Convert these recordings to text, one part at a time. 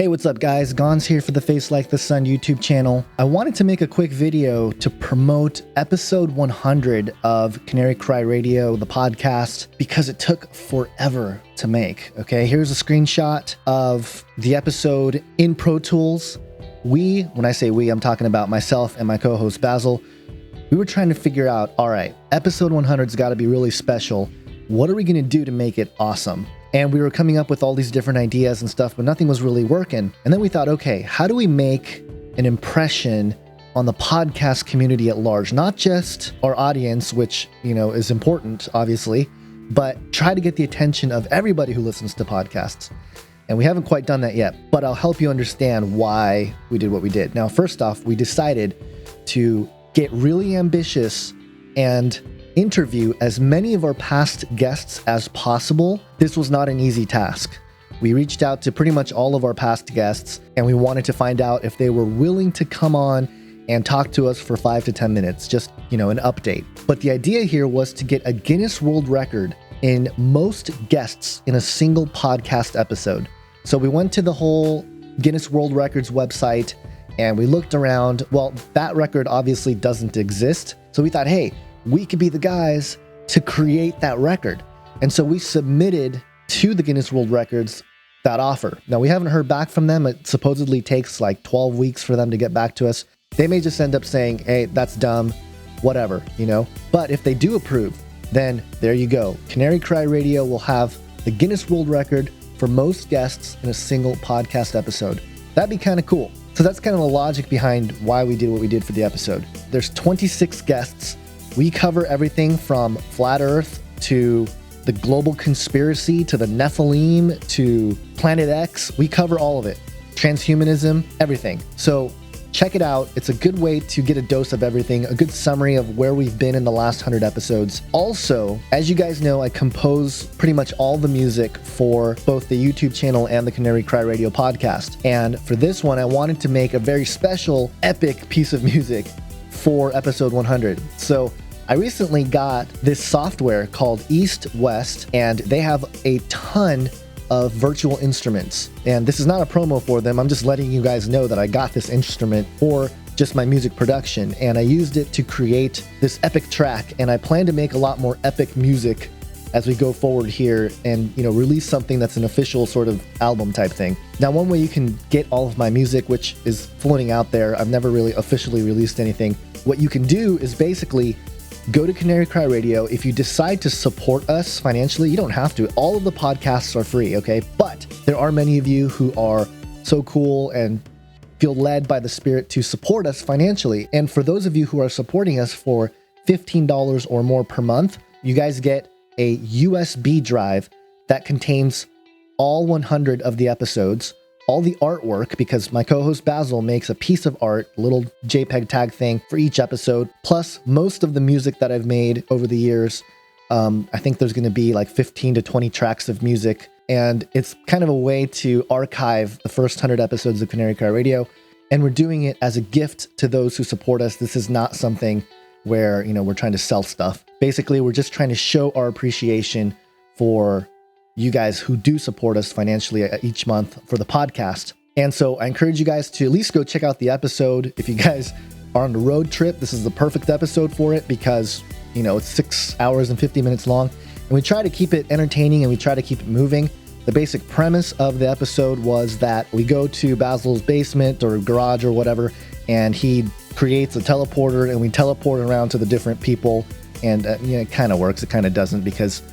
Hey, what's up guys? Gonz here for the Face Like the Sun YouTube channel. I wanted to make a quick video to promote episode 100 of Canary Cry Radio, the podcast, because it took forever to make. Okay, here's a screenshot of the episode in Pro Tools. When I say we, I'm talking about myself and my co-host Basil. We were trying to figure out, all right, episode 100's got to be really special. What are we going to do to make it awesome? And we were coming up with all these different ideas and stuff, but nothing was really working. And then we thought, okay, how do we make an impression on the podcast community at large? Not just our audience, which, is important, obviously, but try to get the attention of everybody who listens to podcasts. And we haven't quite done that yet, but I'll help you understand why we did what we did. Now, first off, we decided to get really ambitious and interview as many of our past guests as possible. This was not an easy task. We reached out to pretty much all of our past guests, and we wanted to find out if they were willing to come on and talk to us for 5 to 10 minutes, just, an update. But the idea here was to get a Guinness World Record in most guests in a single podcast episode. So we went to the whole Guinness World Records website and we looked around. Well, that record obviously doesn't exist. So we thought, hey, we could be the guys to create that record. And so we submitted to the Guinness World Records that offer. Now, we haven't heard back from them. It supposedly takes like 12 weeks for them to get back to us. They may just end up saying, hey, that's dumb, whatever, But if they do approve, then there you go. Canary Cry Radio will have the Guinness World Record for most guests in a single podcast episode. That'd be kind of cool. So that's kind of the logic behind why we did what we did for the episode. There's 26 guests. We cover everything from flat Earth to the global conspiracy to the Nephilim to Planet X. We cover all of it. Transhumanism, everything. So check it out. It's a good way to get a dose of everything, a good summary of where we've been in the last 100 episodes. Also, as you guys know, I compose pretty much all the music for both the YouTube channel and the Canary Cry Radio podcast. And for this one, I wanted to make a very special, epic piece of music for episode 100. So I recently got this software called East West, and they have a ton of virtual instruments. And this is not a promo for them. I'm just letting you guys know that I got this instrument for just my music production, and I used it to create this epic track. And I plan to make a lot more epic music as we go forward here and, release something that's an official sort of album type thing. Now, one way you can get all of my music, which is floating out there, I've never really officially released anything. What you can do is basically go to Canary Cry Radio. If you decide to support us financially, you don't have to. All of the podcasts are free, okay? But there are many of you who are so cool and feel led by the Spirit to support us financially. And for those of you who are supporting us for $15 or more per month, you guys get a USB drive that contains all 100 of the episodes, all the artwork, because my co-host Basil makes a piece of art, a little JPEG tag thing for each episode, plus most of the music that I've made over the years. I think there's going to be like 15 to 20 tracks of music, and it's kind of a way to archive the first 100 episodes of Canary Cry Radio, and we're doing it as a gift to those who support us. This is not something where, we're trying to sell stuff. Basically, we're just trying to show our appreciation for you guys who do support us financially each month for the podcast. And so I encourage you guys to at least go check out the episode. If you guys are on the road trip, this is the perfect episode for it because, it's 6 hours and 50 minutes long. And we try to keep it entertaining and we try to keep it moving. The basic premise of the episode was that we go to Basil's basement or garage or whatever, and he creates a teleporter and we teleport around to the different people. And it kind of works. It kind of doesn't because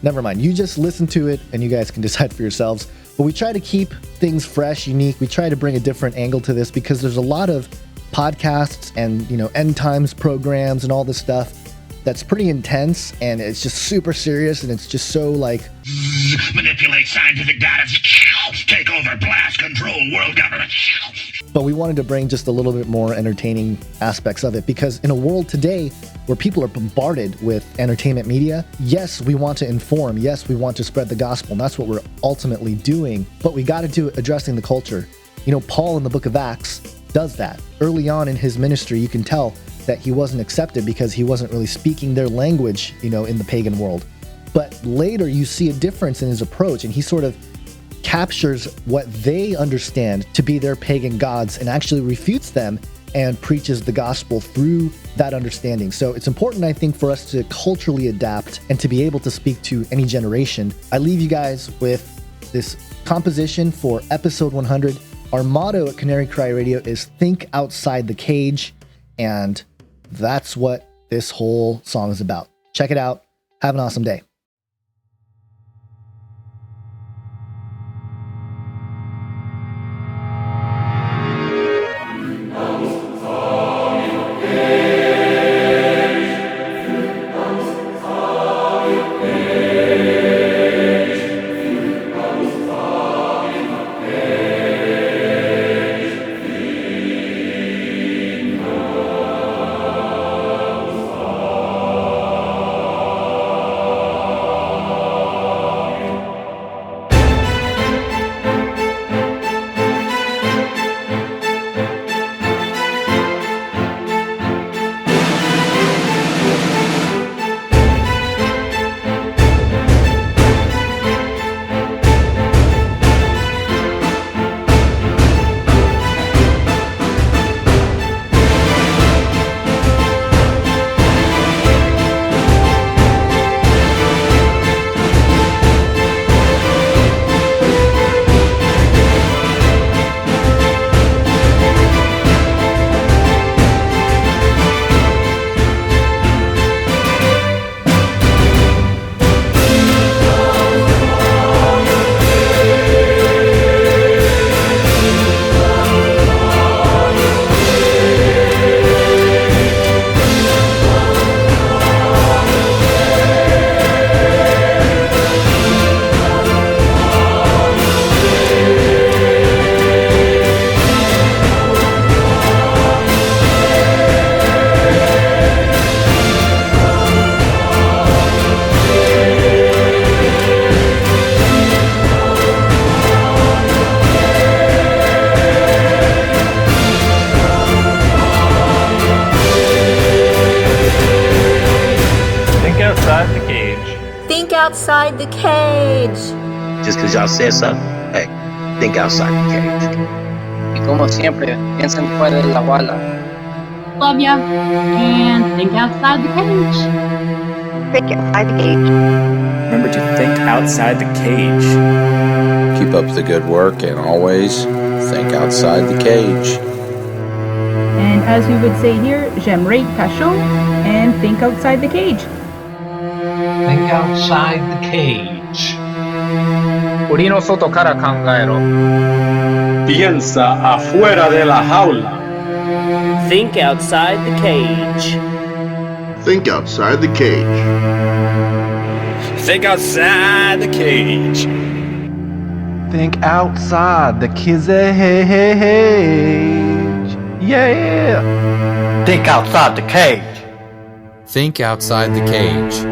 never mind. You just listen to it and you guys can decide for yourselves. But we try to keep things fresh, unique. We try to bring a different angle to this because there's a lot of podcasts and, end times programs and all this stuff that's pretty intense and it's just super serious and it's just so like manipulate scientific data, take over, blast, control world government. But we wanted to bring just a little bit more entertaining aspects of it because in a world today where people are bombarded with entertainment media, yes, we want to inform. Yes, we want to spread the gospel. And that's what we're ultimately doing. But we got to do it addressing the culture. Paul in the book of Acts does that. Early on in his ministry, you can tell that he wasn't accepted because he wasn't really speaking their language, in the pagan world. But later you see a difference in his approach and he sort of captures what they understand to be their pagan gods and actually refutes them and preaches the gospel through that understanding. So it's important, I think, for us to culturally adapt and to be able to speak to any generation. I leave you guys with this composition for episode 100. Our motto at Canary Cry Radio is think outside the cage, and that's what this whole song is about. Check it out. Have an awesome day. Outside the cage. Just because y'all said something, hey, think outside the cage. Y como siempre, piensen fuera de la bala. Love ya, and think outside the cage. Think outside the cage. Remember to think outside the cage. Keep up the good work and always think outside the cage. And as we would say here, j'aimerais cachot and think outside the cage. Think outside the cage. 檻の外から考えろ。 Piensa afuera de la jaula. Think outside the cage. Think outside the cage. Think outside the cage. Think outside the cage. Yeah. Think outside the cage. Think outside the cage.